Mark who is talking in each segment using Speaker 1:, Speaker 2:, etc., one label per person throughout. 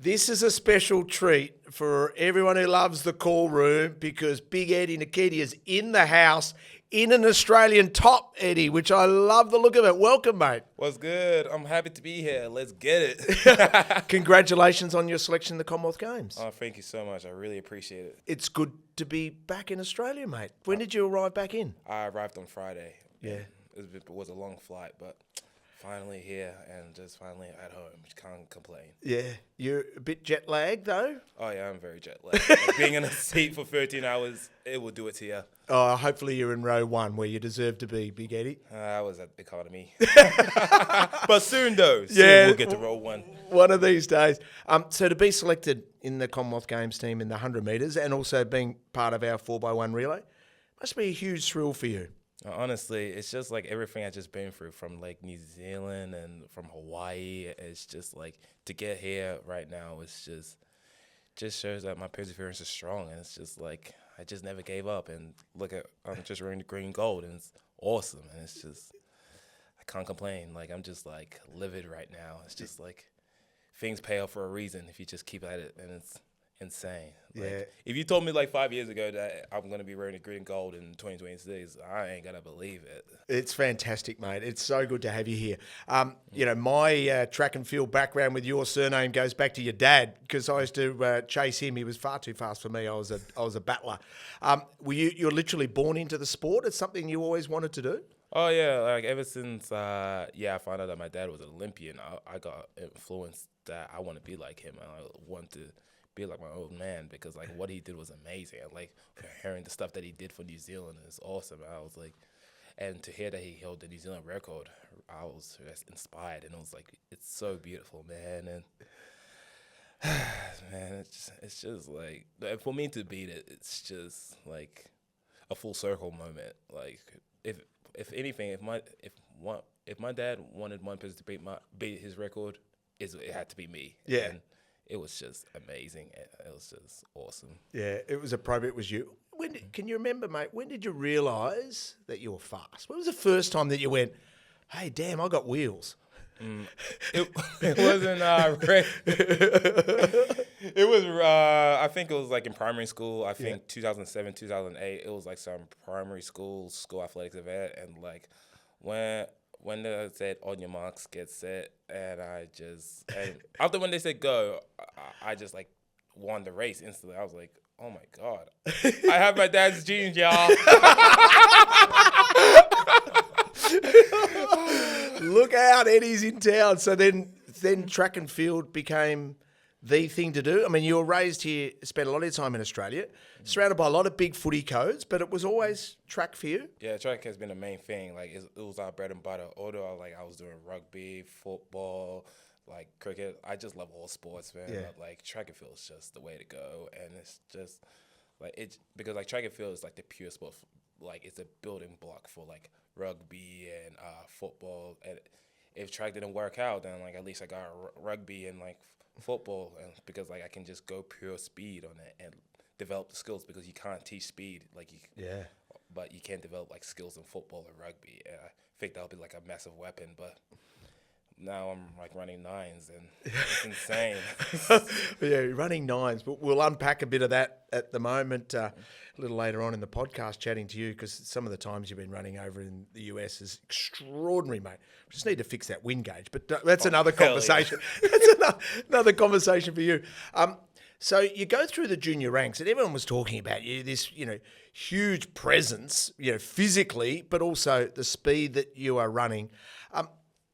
Speaker 1: This is a special treat for everyone who loves the call room because Big Eddie Nketia is in the house in an Australian top, Eddie, which I love the look of it. Welcome, mate.
Speaker 2: What's good? I'm happy to be here. Let's get it.
Speaker 1: Congratulations on your selection in the Commonwealth Games.
Speaker 2: Oh, thank you so much. I really appreciate it.
Speaker 1: It's good to be back in Australia, mate. When did you arrive back in?
Speaker 2: I arrived on Friday.
Speaker 1: Yeah.
Speaker 2: It was a long flight, but finally here and just finally at home. Can't complain.
Speaker 1: Yeah. You're a bit jet lagged, though?
Speaker 2: Oh, yeah, I'm very jet lagged. Like, being in a seat for 13 hours, it will do it to you.
Speaker 1: Oh, hopefully you're in row one where you deserve to be, Big Eddie.
Speaker 2: I was at economy. But soon, though. Soon
Speaker 1: Yeah.
Speaker 2: we'll get to row one.
Speaker 1: One of these days. So to be selected in the Commonwealth Games team in the 100 metres and also being part of our 4x1 relay must be a huge thrill for you.
Speaker 2: Honestly, it's just like everything I've just been through from like New Zealand and from Hawaii. It's just like to get here right now, it's just shows that my perseverance is strong. And it's just like I just never gave up. And look at, I'm just wearing the green gold and it's awesome. And it's just, I can't complain. Like I'm just like livid right now. It's just like things pay off for a reason if you just keep at it. And it's insane. Like,
Speaker 1: Yeah.
Speaker 2: if you told me like 5 years ago that I'm going to be wearing the green gold in 2026, I ain't going to believe it.
Speaker 1: It's fantastic, mate. It's so good to have you here. My track and field background with your surname goes back to your dad because I used to chase him. He was far too fast for me. I was a battler. You're literally born into the sport? It's something you always wanted to do?
Speaker 2: Oh, yeah. Like ever since, I found out that my dad was an Olympian, I got influenced that I want to be like him. I want to be like my old man because like what he did was amazing. And like hearing the stuff that he did for New Zealand is awesome. I was like, and to hear that he held the New Zealand record, I was just inspired, and it was like it's so beautiful, man. And man, it's just like for me to beat it, it's just like a full circle moment. Like if anything, if my dad wanted one person to beat his record, it had to be me.
Speaker 1: Yeah.
Speaker 2: And it was just amazing. It was just awesome.
Speaker 1: Yeah, it was appropriate. It was you. Can you remember, mate, when did you realise that you were fast? When was the first time that you went, hey, damn, I got wheels?
Speaker 2: It wasn't it was I think it was like in primary school. I think 2007, 2008. It was like some primary school athletics event, and like when they said on your marks, get set, and after when they said go, I just like won the race instantly. I was like, oh my God, I have my dad's genes, y'all.
Speaker 1: Look out, Eddie's in town. So then track and field became the thing to do. I mean, you were raised here, spent a lot of your time in Australia, surrounded by a lot of big footy codes, but it was always track for you.
Speaker 2: Yeah, track has been the main thing. Like it was our bread and butter. Although I was doing rugby, football, like cricket. I just love all sports, man.
Speaker 1: Yeah.
Speaker 2: But like track and field is just the way to go, and it's just like because like track and field is like the pure sport. Like it's a building block for like rugby and football. And if track didn't work out, then like at least I got rugby and like football, and because like I can just go pure speed on it and develop the skills, because you can't teach speed but you can develop like skills in football and rugby, and I think that'll be like a massive weapon. But now I'm like running nines and it's insane.
Speaker 1: Yeah, running nines. But we'll unpack a bit of that at the moment a little later on in the podcast, chatting to you, because some of the times you've been running over in the US is extraordinary, mate. We just need to fix that wind gauge, but that's another conversation. Yeah. That's another conversation for you. So you go through the junior ranks, and everyone was talking about you, this, huge presence, physically, but also the speed that you are running.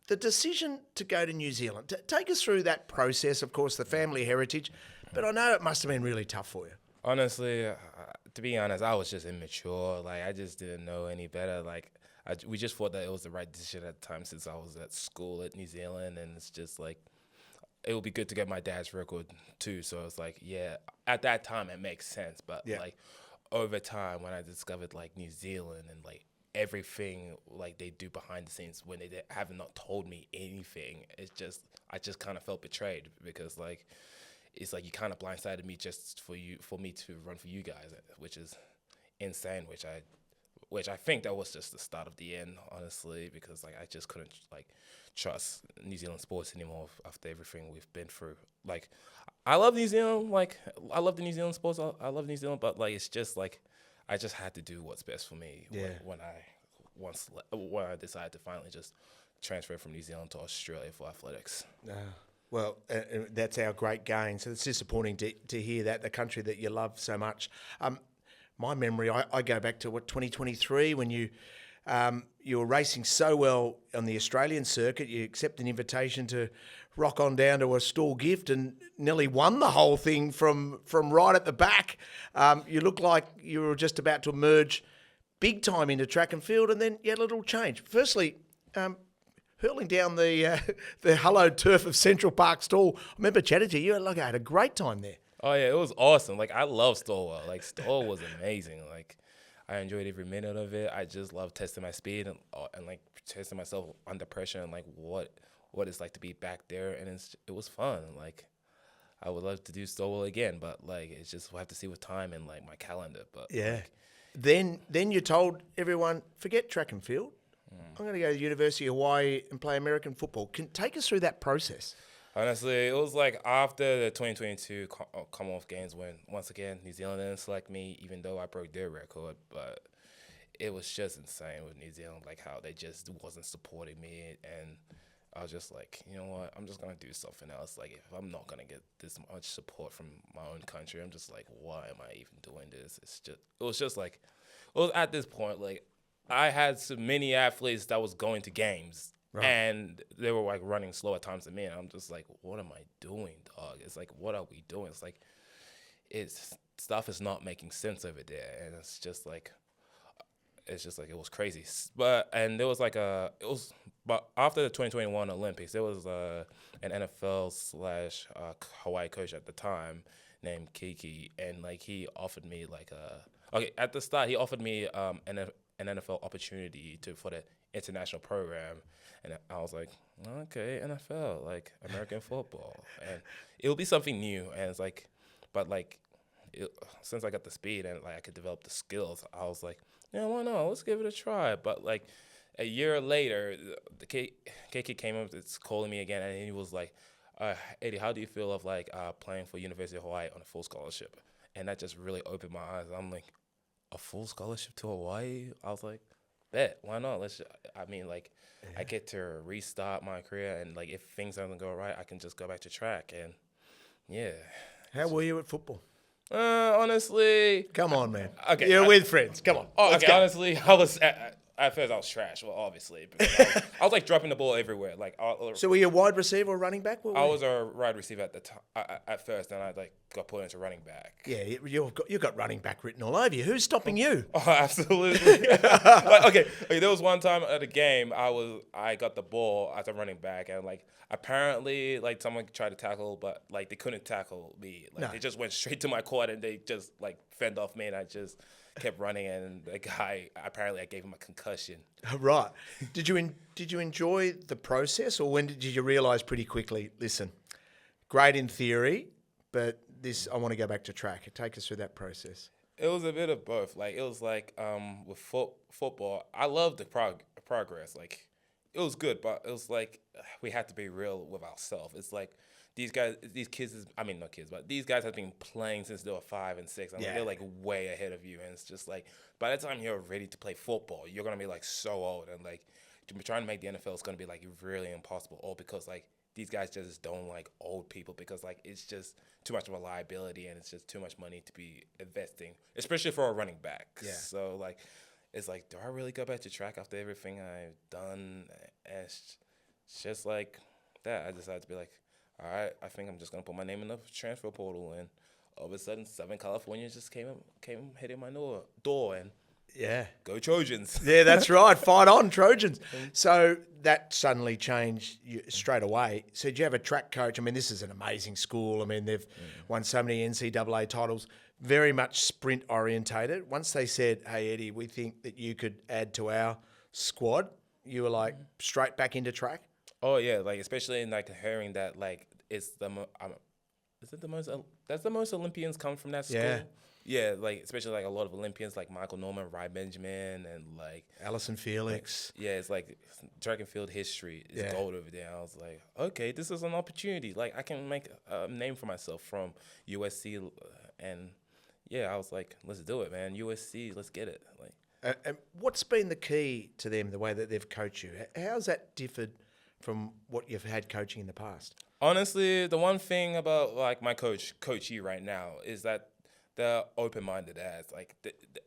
Speaker 1: The decision to go to New Zealand, take us through that process, of course, the family heritage, but I know it must have been really tough for you.
Speaker 2: Honestly, to be honest, I was just immature. Like, I just didn't know any better. Like, we just thought that it was the right decision at the time, since I was at school at New Zealand, and it's just like, it would be good to get my dad's record too. So it's like, yeah, at that time it makes sense. But like over time, when I discovered like New Zealand and like everything like they do behind the scenes, when they have not told me anything, I just kind of felt betrayed, because like it's like you kind of blindsided me just for me to run for you guys, which is insane. Which I think that was just the start of the end, honestly, because like I just couldn't like trust New Zealand sports anymore after everything we've been through. Like I love New Zealand. Like, I love the New Zealand sports. I love New Zealand, but like, it's just like I just had to do what's best for me.
Speaker 1: Yeah.
Speaker 2: When I decided to finally just transfer from New Zealand to Australia for athletics.
Speaker 1: Well, that's our great gain. So it's disappointing to hear that, the country that you love so much. My memory, I go back to 2023 when you were racing so well on the Australian circuit. You accept an invitation to rock on down to a stall gift and nearly won the whole thing from right at the back. You looked like you were just about to emerge big time into track and field, and then you had a little change. Firstly, hurling down the hallowed turf of Central Park Stall. I remember chatting to you. I had a great time there.
Speaker 2: Oh yeah, it was awesome. Like, I love Stowell. Like, Stowell was amazing. Like, I enjoyed every minute of it. I just love testing my speed and like testing myself under pressure and like what it's like to be back there. And it was fun. Like, I would love to do Stowell again, but like, it's just we'll have to see with time and like my calendar. But
Speaker 1: yeah,
Speaker 2: like,
Speaker 1: then you told everyone, forget track and field. I'm going to go to the University of Hawaii and play American football. Can take us through that process?
Speaker 2: Honestly, it was like after the 2022 Commonwealth Games when, once again, New Zealand didn't select me, even though I broke their record. But it was just insane with New Zealand, like how they just wasn't supporting me. And I was just like, you know what, I'm just going to do something else. Like, if I'm not going to get this much support from my own country, I'm just like, why am I even doing this? It was just like, it was at this point, like, I had so many athletes that was going to games. Right. And they were like running slow at times than me. And I'm just like, what am I doing, dog? It's like, what are we doing? It's like, stuff is not making sense over there. And it's just like, it was crazy. But after the 2021 Olympics, there was an NFL / Hawaii coach at the time named Nketia. And like, he offered me at the start, he offered me an NFL opportunity for the international program. And I was like, okay, NFL, like American football. And it'll be something new. And it's like, but like, since I got the speed and like I could develop the skills, I was like, yeah, why not? Let's give it a try. But like a year later, the KK came up, it's calling me again. And he was like, Eddie, how do you feel of like playing for University of Hawaii on a full scholarship? And that just really opened my eyes. I'm like, a full scholarship to Hawaii? I was like, bet, why not? I get to restart my career, and like if things don't go right, I can just go back to track. And yeah.
Speaker 1: How were you at football?
Speaker 2: Honestly,
Speaker 1: come on, man.
Speaker 2: Okay,
Speaker 1: you're with friends. Come on.
Speaker 2: Oh, okay. Go. Honestly, I was at first I was trash. Well, obviously, I was like dropping the ball everywhere. Like,
Speaker 1: so were you a wide receiver or running back?
Speaker 2: I was a wide receiver at the time at first, and I like got put into running back.
Speaker 1: Yeah, you've got running back written all over you. Who's stopping you?
Speaker 2: Oh, absolutely. Okay, there was one time at a game I got the ball as a running back, and like apparently like someone tried to tackle, but like they couldn't tackle me. Like they just went straight to my court, and they just like fended off me, and I just kept running, and the guy, apparently I gave him a concussion.
Speaker 1: Right. Did you enjoy the process, or when did you realize pretty quickly, listen, great in theory, but I want to go back to track? Take us through that process.
Speaker 2: It was a bit of both. Like, it was like with football, I loved the progress. Like, it was good, but it was like we had to be real with ourselves. It's like these guys have been playing since they were 5 and 6. And they're like way ahead of you. And it's just like, by the time you're ready to play football, you're going to be like so old. And like, trying to make the NFL is going to be like really impossible. All because like these guys just don't like old people, because like it's just too much of a liability, and it's just too much money to be investing, especially for a running back. Yeah. So like, it's like, do I really go back to track after everything I've done? And it's just like that. I decided to be like, all right, I think I'm just going to put my name in the transfer portal. And all of a sudden, Southern California just came hitting my door, and go Trojans.
Speaker 1: Yeah, that's right. Fight on, Trojans. So that suddenly changed you straight away. So did you have a track coach? I mean, this is an amazing school. I mean, they've won so many NCAA titles, very much sprint orientated. Once they said, hey, Eddie, we think that you could add to our squad, you were like straight back into track?
Speaker 2: Oh, yeah, like especially in like hearing that like it's is it the most? That's the most Olympians come from that school.
Speaker 1: Yeah.
Speaker 2: Yeah, like especially like a lot of Olympians like Michael Norman, Ry Benjamin, and like
Speaker 1: Alison Felix.
Speaker 2: yeah, it's like track and field history is gold over there. I was like, okay, this is an opportunity. Like I can make a name for myself from USC, and yeah, I was like, let's do it, man. USC, let's get it. Like,
Speaker 1: And what's been the key to them, the way that they've coached you? How's that differed from what you've had coaching in the past?
Speaker 2: honestly, the one thing about like my coachee right now is that they're open-minded as like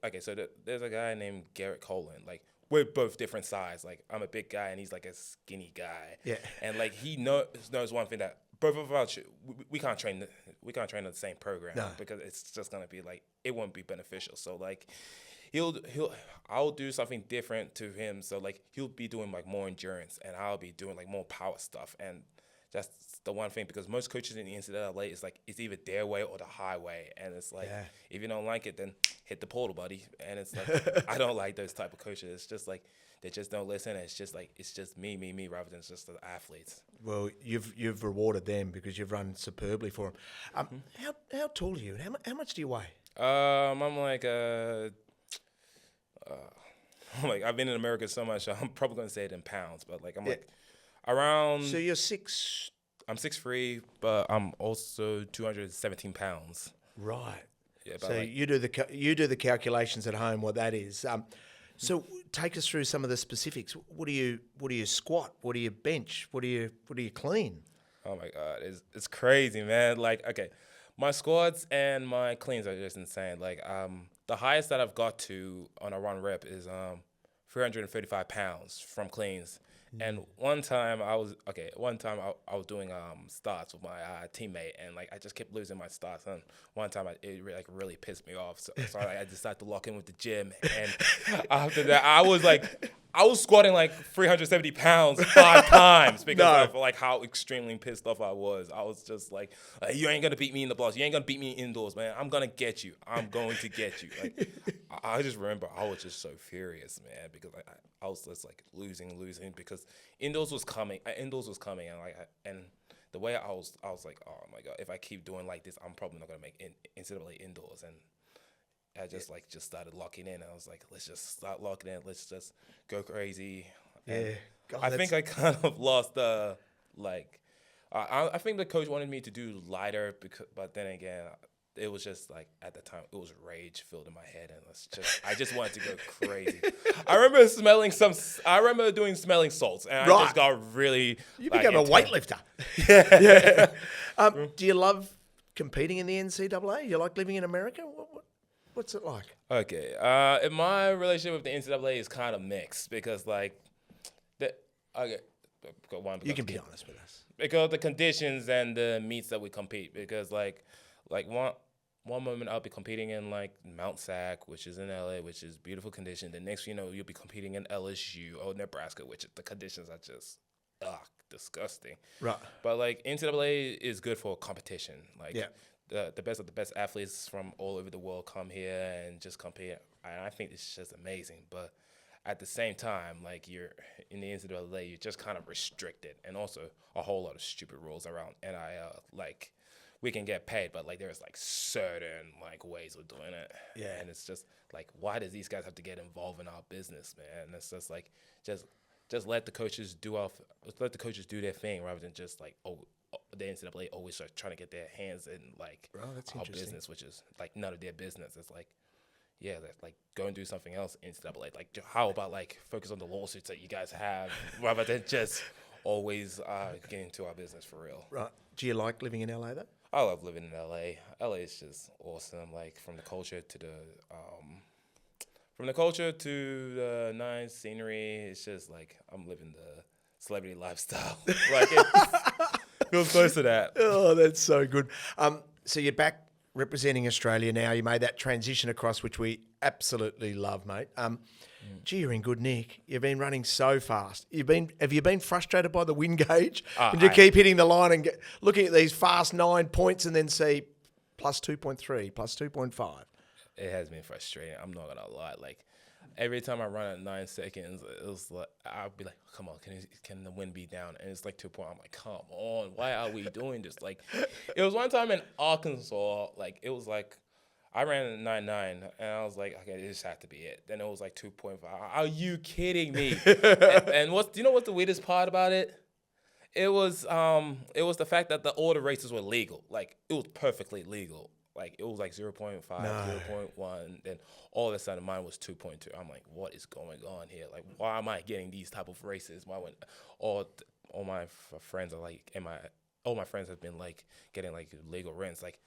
Speaker 2: okay, so there's a guy named Garrett Colin. Like we're both different size. Like I'm a big guy and he's like a skinny guy.
Speaker 1: Yeah.
Speaker 2: And like he knows one thing, that both of us we can't train in the same program because it's just gonna be like it won't be beneficial. So like I'll do something different to him. So like he'll be doing like more endurance and I'll be doing like more power stuff. And that's the one thing, because most coaches in the NCAA is like it's either their way or the highway, and it's like if you don't like it, then hit the portal, buddy. And it's like I don't like those type of coaches. It's just like they just don't listen. It's just like it's just me rather than just the athletes.
Speaker 1: Well, you've rewarded them because you've run superbly for them. How tall are you? How much do you weigh?
Speaker 2: I'm like like I've been in America so much, so I'm probably gonna say it in pounds, but like I'm like around.
Speaker 1: So you're 6.
Speaker 2: I'm 6'3", but I'm also 217 pounds.
Speaker 1: Right.
Speaker 2: Yeah. But
Speaker 1: So
Speaker 2: like,
Speaker 1: you do the calculations at home. What that is. So take us through some of the specifics. What do you squat? What do you bench? What do you clean?
Speaker 2: oh my God, it's crazy, man. Like okay, my squats and my cleans are just insane. Like the highest that I've got to on a run rep is 335 pounds from cleans. And one time I was doing starts with my teammate, and like I just kept losing my starts. And one time it really pissed me off. So I decided to lock in with the gym. And after that, I was squatting like 370 pounds 5 times because of like how extremely pissed off I was. I was just like, you ain't gonna beat me in the blocks. You ain't gonna beat me indoors, man. I'm gonna get you. I'm going to get you. Like I just remember I was just so furious, man, because I was just like losing because indoors was coming, and and the way I was like, oh my God, if I keep doing like this, I'm probably not gonna make NCAA indoors. And I just started locking in. I was like, let's just start locking in. Let's just go crazy.
Speaker 1: Yeah. God,
Speaker 2: I think I kind of lost I think the coach wanted me to do lighter but then again, it was just like at the time it was rage filled in my head, and I just wanted to go crazy. I remember doing smelling salts, and I just got really.
Speaker 1: You became a weightlifter. Do you love competing in the NCAA? You like living in America? What's it like?
Speaker 2: Okay, my relationship with the NCAA is kind of mixed because like
Speaker 1: You can be honest with us.
Speaker 2: Because the conditions and the meets that we compete, because like one moment I'll be competing in like Mount Sac, which is in LA, which is beautiful condition. The next, you'll be competing in LSU or Nebraska, which the conditions are just disgusting. Right. But like NCAA is good for competition. Like the best of the best athletes from all over the world come here and just compete. And I think it's just amazing. But at the same time, like you're in the NCAA, you're just kind of restricted, and also a whole lot of stupid rules around NIL. Like we can get paid, but like there's like certain like ways of doing it. Yeah. And it's just like, why does these guys have to get involved in our business, man? And it's just like just let the coaches do their thing rather than just like the NCAA always are trying to get their hands in like our business, which is like none of their business. It's like, yeah, like go and do something else NCAA. Like how about like focus on the lawsuits that you guys have rather than just always getting into our business for real. Right.
Speaker 1: Do you like living in LA though?
Speaker 2: I love living in LA. LA is just awesome. Like from the culture to the nice scenery, it's just like I'm living the celebrity lifestyle. Like it feels close to that.
Speaker 1: Oh, that's so good. So you're back representing Australia now. You made that transition across, which we absolutely love, mate. Gee, you're in good nick. You've been running so fast. Have you been frustrated by the wind gauge? And you keep hitting the line and looking at these fast 9 points and then see plus 2.3, plus 2.5?
Speaker 2: It has been frustrating. I'm not gonna lie. Like every time I run at 9 seconds, it was like I'll be like, "Come on, can the wind be down?" And it's like to a point I'm like, "Come on, why are we doing this?" Like, it was one time in Arkansas, like it was like I ran at 9.9, and I was like, "Okay, this had to be it." Then it was like 2.5. Are you kidding me? and do you know what's the weirdest part about it? It was the fact that all the races were legal. Like, it was perfectly legal. Like, it was like 0.5, 0.1, then all of a sudden mine was 2.2. I'm like, what is going on here? Like, why am I getting these type of races? Why when all my friends are like, all my friends have been like getting like legal runs. Like,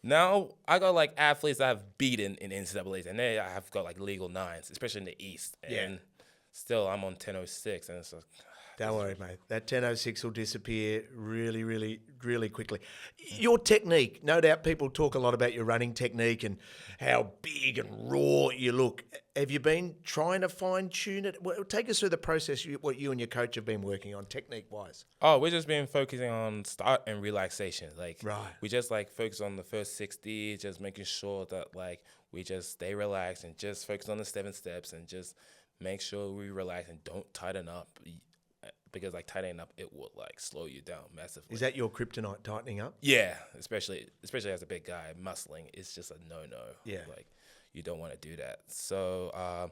Speaker 2: now I got like athletes that have beaten in NCAAs, and they have got like legal 9s, especially in the East. And still I'm on 10.06, and it's like,
Speaker 1: don't worry, mate. That 10.06 will disappear really, really, really quickly. Your technique, no doubt people talk a lot about your running technique and how big and raw you look. Have you been trying to fine-tune it? Well, take us through the process, what you and your coach have been working on technique-wise.
Speaker 2: Oh, we've just been focusing on start and relaxation. Like,
Speaker 1: right.
Speaker 2: We just like focus on the first 60, just making sure that like we just stay relaxed and just focus on the 7 steps and just make sure we relax and don't tighten up. Because like tightening up, it will like slow you down massively.
Speaker 1: Is that your kryptonite, tightening up?
Speaker 2: Yeah, especially as a big guy, muscling is just a no-no.
Speaker 1: Yeah,
Speaker 2: like you don't want to do that. So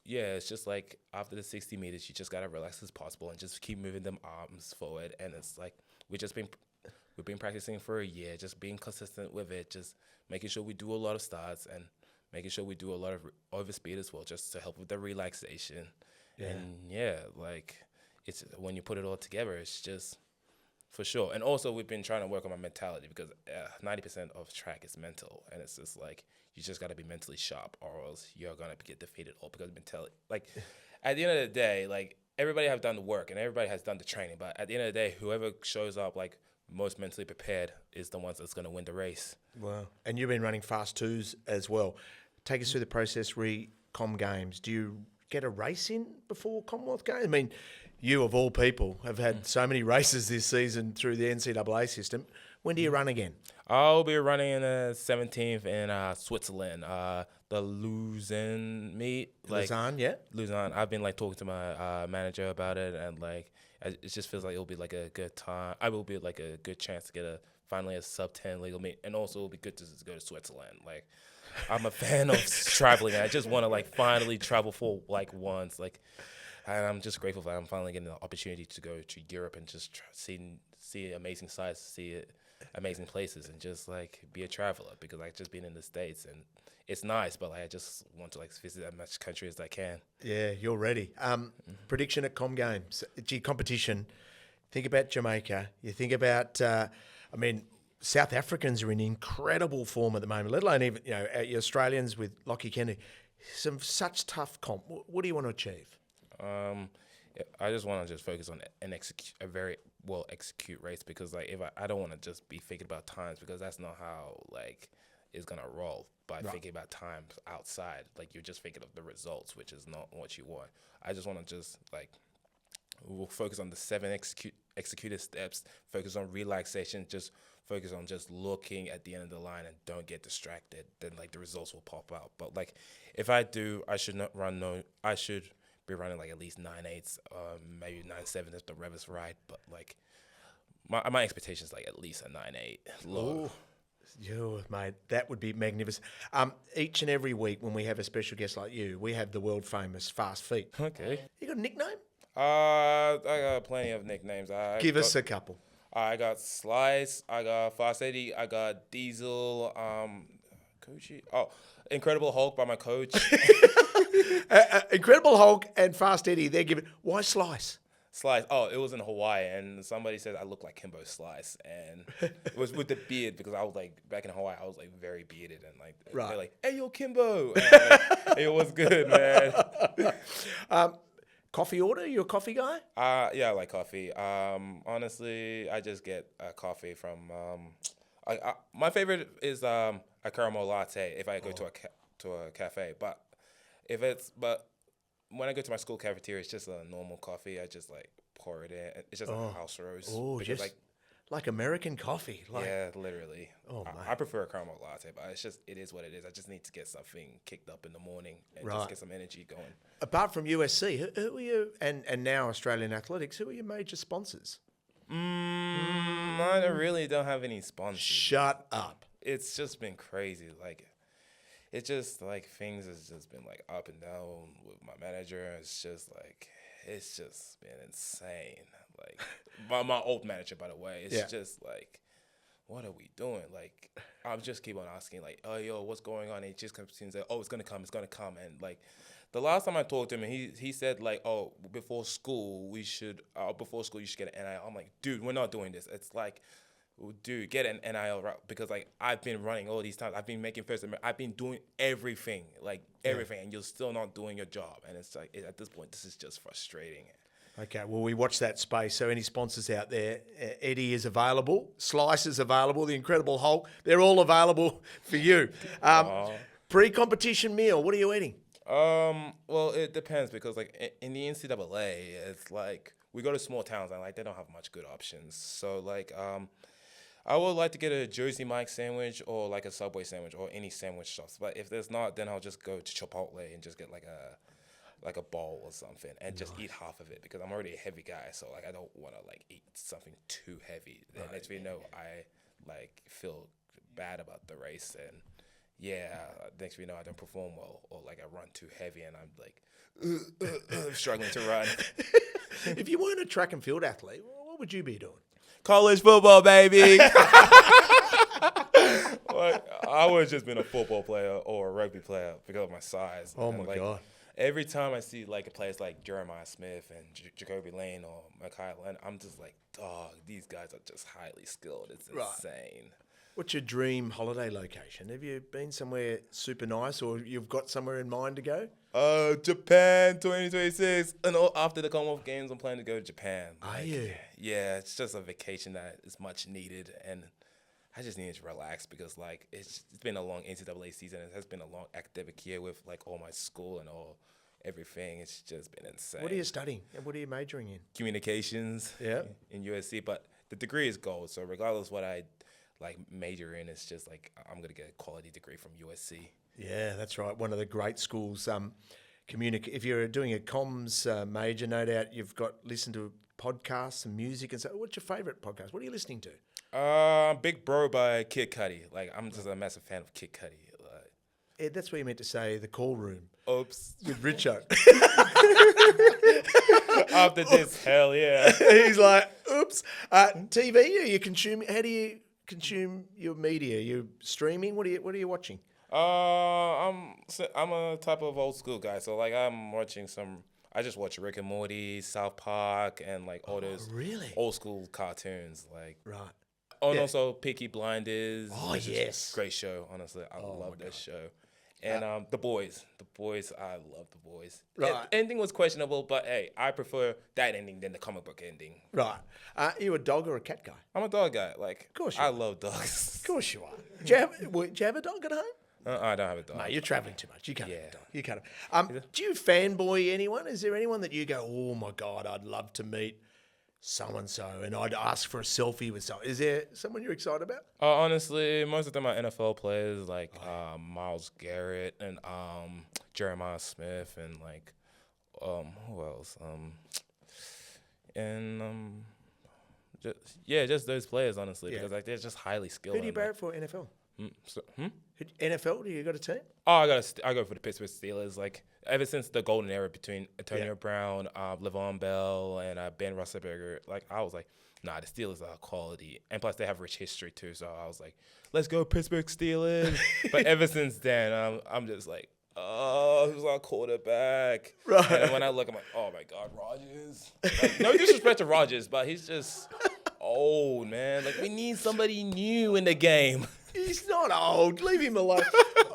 Speaker 2: it's just like after the 60 meters, you just gotta relax as possible and just keep moving them arms forward. And it's like we've been practicing for a year, just being consistent with it, just making sure we do a lot of starts and making sure we do a lot of over speed as well, just to help with the relaxation.
Speaker 1: Yeah.
Speaker 2: And like. It's when you put it all together, it's just for sure. And also, we've been trying to work on my mentality because 90% of track is mental, and it's just like you just got to be mentally sharp, or else you're gonna get defeated. All because mentality. Like at the end of the day, like everybody have done the work and everybody has done the training, but at the end of the day, whoever shows up like most mentally prepared is the ones that's gonna win the race.
Speaker 1: Wow! And you've been running fast 2s as well. Take us through the process. Com Games. Do you get a race in before Commonwealth Games? I mean, you of all people have had so many races this season through the NCAA system. When do you run again?
Speaker 2: I'll be running in the 17th in Switzerland, the Lausanne meet.
Speaker 1: Lausanne, yeah.
Speaker 2: Lausanne. I've been like talking to my manager about it, and like it just feels like it'll be like a good time. I will be like a good chance to get finally a sub-10 legal meet, and also it'll be good to go to Switzerland. Like I'm a fan of traveling. I just want to like finally travel for like once, like. And I'm just grateful that I'm finally getting the opportunity to go to Europe and just see amazing sights, see amazing places, and just like be a traveler because I've just been in the States and it's nice, but like I just want to like visit as much country as I can.
Speaker 1: Yeah, you're ready. Prediction at Com Games, competition. Think about Jamaica. You think about, South Africans are in incredible form at the moment, let alone even your Australians with Lockie Kennedy. Such tough comp. What do you want to achieve?
Speaker 2: I just want to focus on a very well execute race because like if I don't want to just be thinking about times because that's not how like it's gonna roll by thinking about times outside. Like you're just thinking of the results, which is not what you want. I just want to just like we'll focus on the 7 executed steps, focus on relaxation, just focus on just looking at the end of the line and don't get distracted. Then like the results will pop out. But like if I do, I should not run. No, I should. Be running like at least 9.8s, maybe 9.7 if the rev is right. But like my expectation is like at least a 9.8 low.
Speaker 1: Yo, mate, that would be magnificent. Each and every week when we have a special guest like you, we have the world famous Fast Feet.
Speaker 2: Okay.
Speaker 1: You got a nickname?
Speaker 2: I got plenty of nicknames.
Speaker 1: Give us a couple.
Speaker 2: I got Slice. I got Fast Eddie. I got Diesel. Coachy. Oh, Incredible Hulk by my coach.
Speaker 1: Incredible Hulk and Fast Eddie, they're giving. Why Slice?
Speaker 2: Slice. Oh, it was in Hawaii, and somebody said I look like Kimbo Slice, and it was with the beard because I was like back in Hawaii, I was like very bearded, and like they're like, "Hey, yo, Kimbo," and like, it was good, man.
Speaker 1: Coffee order? You a coffee guy?
Speaker 2: Yeah, I like coffee. Honestly, I just get a coffee from. My favorite is a caramel latte if I go to a cafe, but when I go to my school cafeteria, it's just a normal coffee. I just like pour it in. It's just like a house roast.
Speaker 1: Oh, just like like American coffee. Like,
Speaker 2: yeah, literally.
Speaker 1: Oh, mate.
Speaker 2: I prefer a caramel latte, but it is what it is. I just need to get something kicked up in the morning and
Speaker 1: Right.
Speaker 2: just get some energy going.
Speaker 1: Apart from USC, who are you, and now Australian Athletics, who are your major sponsors?
Speaker 2: I really don't have any sponsors.
Speaker 1: Shut up.
Speaker 2: It's just been crazy. Like, it's just like things has just been like up and down with my manager. It's just been insane. Like, my old manager, by the way, it's just like, what are we doing? Like, I just keep on asking, like, oh, yo, what's going on? And he just comes and says, oh, it's gonna come. And like, the last time I talked to him, he said like, oh, before school you should get an NIL. I'm like, dude, we're not doing this. It's like, dude, get an NIL route, because like I've been running all these times. I've been making first. I've been doing everything, and you're still not doing your job. And it's like, at this point, this is just frustrating.
Speaker 1: Okay, well, we watch that space. So any sponsors out there, Eddie is available, Slice is available, the Incredible Hulk, they're all available for you. Pre-competition meal, what are you eating?
Speaker 2: Well, it depends, because like in the NCAA, it's like we go to small towns and like they don't have much good options. So like I would like to get a Jersey Mike sandwich or like a Subway sandwich or any sandwich shops. But if there's not, then I'll just go to Chipotle and just get like a bowl or something and just eat half of it, because I'm already a heavy guy. So like I don't want to like eat something too heavy. Then next thing you know, I like feel bad about the race, and next thing you know, I don't perform well, or like I run too heavy and I'm like struggling to run.
Speaker 1: If you weren't a track and field athlete, what would you be doing?
Speaker 2: College football, baby. Like, I would have just been a football player or a rugby player because of my size.
Speaker 1: Oh,
Speaker 2: and
Speaker 1: my God.
Speaker 2: Every time I see like players like Jeremiah Smith and Jacoby Lane or Micaiah Leonard, I'm just like, dog, these guys are just highly skilled. It's insane.
Speaker 1: What's your dream holiday location? Have you been somewhere super nice, or you've got somewhere in mind to go?
Speaker 2: Japan 2026. And after the Commonwealth Games, I'm planning to go to Japan.
Speaker 1: Are you?
Speaker 2: Yeah, it's just a vacation that is much needed, and I just needed to relax, because like it's been a long NCAA season. It has been a long academic year with like all my school and everything. It's just been insane.
Speaker 1: What are you studying and what are you majoring in?
Speaker 2: Communications.
Speaker 1: Yeah.
Speaker 2: In USC, but the degree is gold. So regardless what I like major in, it's just like I'm gonna get a quality degree from USC.
Speaker 1: Yeah, that's right. One of the great schools. If you're doing a comms major, no doubt you've got listened to podcasts and music and so. What's your favourite podcast? What are you listening to?
Speaker 2: Big Bro by Kid Cudi. Like, I'm just a massive fan of Kid Cudi.
Speaker 1: Ed, that's what you meant to say. The call room.
Speaker 2: Oops.
Speaker 1: With Richo.
Speaker 2: After this, hell yeah.
Speaker 1: He's like, oops. TV. You consume. How do you consume your media? You streaming? What are you watching?
Speaker 2: I'm a type of old school guy. So like I'm watching I just watch Rick and Morty, South Park, and like all those old school cartoons. Like and also Peaky Blinders.
Speaker 1: Oh, yes.
Speaker 2: Great show, honestly. I love that show. And The Boys. I love The Boys.
Speaker 1: Right.
Speaker 2: Ending was questionable, but hey, I prefer that ending than the comic book ending.
Speaker 1: Right. Are you a dog or a cat guy?
Speaker 2: I'm a dog guy. Like,
Speaker 1: of course you
Speaker 2: I
Speaker 1: are.
Speaker 2: love dogs.
Speaker 1: Of course you are. Do you have a dog at home?
Speaker 2: I don't have a dog.
Speaker 1: No, you're travelling too much. You can't have a dog. You can't. Do you fanboy anyone? Is there anyone that you go, oh my God, I'd love to meet so-and-so, and I'd ask for a selfie with someone? Is there someone you're excited about?
Speaker 2: Honestly, most of them are NFL players, like Myles Garrett and Jeremiah Smith, and like who else? Just those players, honestly, because like they're just highly skilled.
Speaker 1: Who do you barrack for NFL?
Speaker 2: Hmm?
Speaker 1: NFL? Do you got a team?
Speaker 2: Oh, I go for the Pittsburgh Steelers. Like ever since the golden era between Antonio Brown, Le'Veon Bell, and Ben Roethlisberger, like I was like, nah, the Steelers are quality, and plus they have rich history too. So I was like, let's go Pittsburgh Steelers. But ever since then, I'm just like, oh, who's our quarterback? Right. And when I look, I'm like, oh my God, Rodgers. Like, no disrespect to Rodgers, but he's just old, man. Like we need somebody new in the game.
Speaker 1: He's not old. Leave him alone.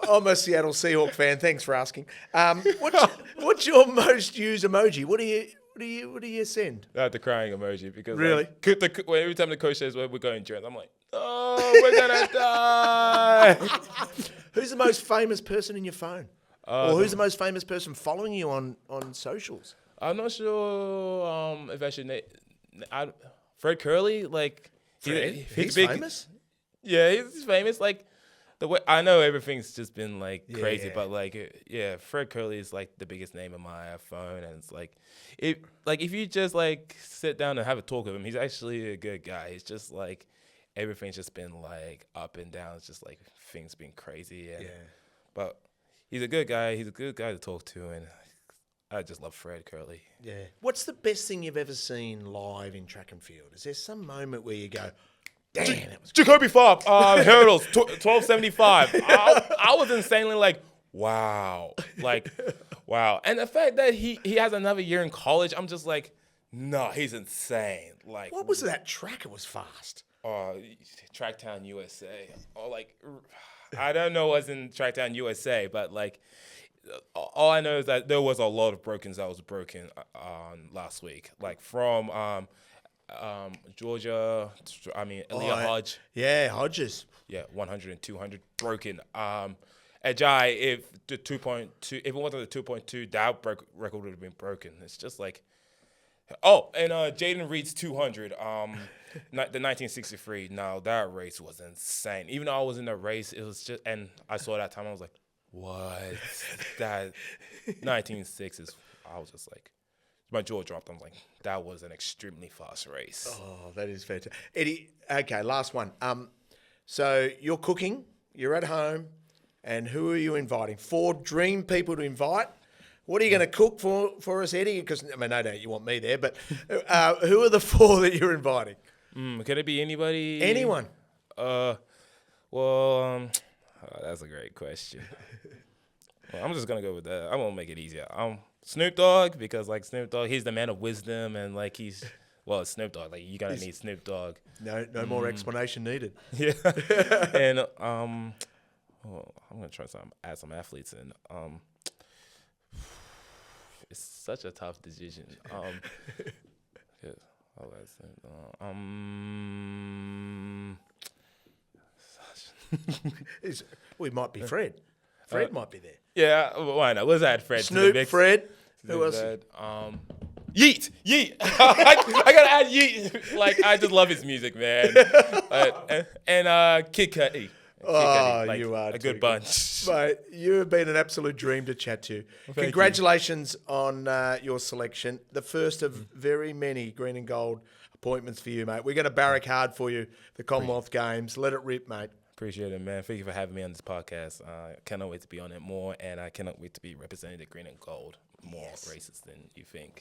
Speaker 1: I'm a Seattle Seahawk fan. Thanks for asking. What's your most used emoji? What do you send?
Speaker 2: The crying emoji, because
Speaker 1: really,
Speaker 2: every time the coach says we're going insurance, I'm like, oh, we're gonna die.
Speaker 1: Who's the most famous person in your phone? Or who's the most famous person following you on socials?
Speaker 2: I'm not sure if I should Fred Curley, like.
Speaker 1: He's famous?
Speaker 2: Yeah, he's famous. Like, the way I know everything's just been like crazy,
Speaker 1: Yeah.
Speaker 2: but like, Fred Curley is like the biggest name in my phone, and it's like, if you just like sit down and have a talk with him, he's actually a good guy. He's just like, everything's just been like up and down. It's just like things been crazy, and but he's a good guy. He's a good guy to talk to, and I just love Fred Curley.
Speaker 1: Yeah. What's the best thing you've ever seen live in track and field? Is there some moment where you go, damn, that was
Speaker 2: Jacoby Farb, hurdles, 1275. I was insanely like, wow. Like, wow. And the fact that he has another year in college, I'm just like, no, he's insane. Like,
Speaker 1: what was that track? It was fast.
Speaker 2: Tracktown USA. Or like, I don't know what's in Tracktown USA, but like, all I know is that there was a lot of brokens that was broken last week. Like from Georgia, Aaliyah Hodge.
Speaker 1: Yeah, Hodges.
Speaker 2: Yeah, 100 and 200 broken. Ajay, if the 2.2, if it wasn't the 2.2, that record would have been broken. It's just like, and Jaden Reed's 200, the 1963. Now that race was insane. Even though I was in the race, it was just, and I saw that time, I was like, what? That 19.6 is. I was just like, my jaw dropped. I'm like, that was an extremely fast race.
Speaker 1: Oh, that is fantastic. Eddie, okay, last one. So you're cooking, you're at home, and who are you inviting? 4 dream people to invite. What are you going to cook for us, Eddie? Because, I mean, no doubt you want me there, but who are the 4 that you're inviting?
Speaker 2: Can it be anybody?
Speaker 1: Anyone.
Speaker 2: That's a great question. Well, I'm just going to go with that. I'm going to make it easier. Snoop Dogg, because like Snoop Dogg, he's the man of wisdom, and like it's Snoop Dogg. Like you gotta need Snoop Dogg.
Speaker 1: No more explanation needed.
Speaker 2: Yeah. And I'm gonna try to add some athletes in. It's such a tough decision.
Speaker 1: We might be Fred. Fred might be there.
Speaker 2: Yeah, why not? Let's add Fred.
Speaker 1: Snoop, Fred. Who else?
Speaker 2: Yeet. I gotta add Yeet. Like, I just love his music, man. And Kid Cudi. Like,
Speaker 1: you are
Speaker 2: a good bunch.
Speaker 1: Mate, you have been an absolute dream to chat to. Congratulations on your selection. The first of very many green and gold appointments for you, mate. We're going to barrack hard for you, the Commonwealth Games. Let it rip, mate.
Speaker 2: Appreciate it, man. Thank you for having me on this podcast. I cannot wait to be on it more, and I cannot wait to be representing the green and gold more races than you think.